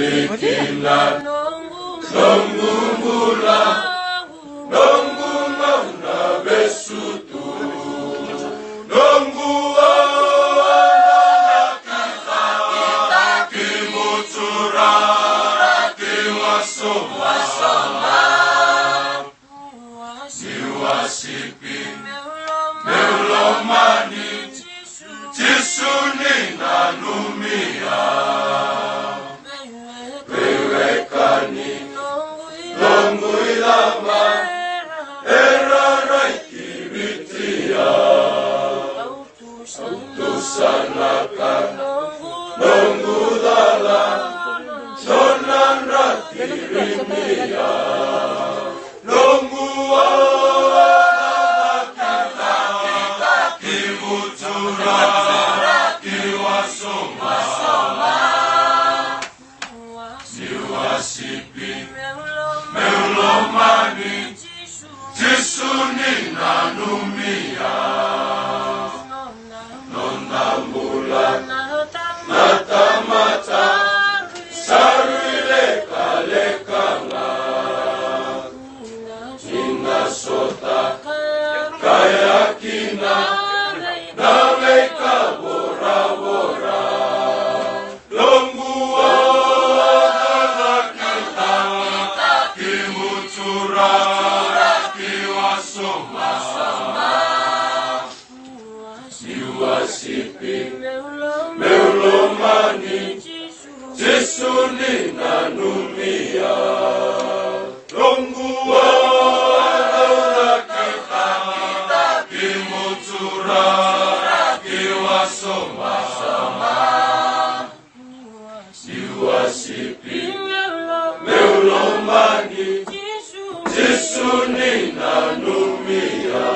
Mikina Nongumula Nongumana Besutu Nonguana Kita Kimutura Kiwasoma Siwasipi Meulomani Jisuni Nanumia Wewekani Longuilama Erarai Vitia Autusanaka Nongudala Sonanrati Rimia Meulomani Jisuni Nanumia Nondambula Natamata Sarile Kalekanga Ninasota Kayakina Naveka Bora Bora Siwasipi Meulomani Jisuni Nanumia Longuana kita Kimutura Kiwasoma Siwasipi Meulomani Jisuni Nanumia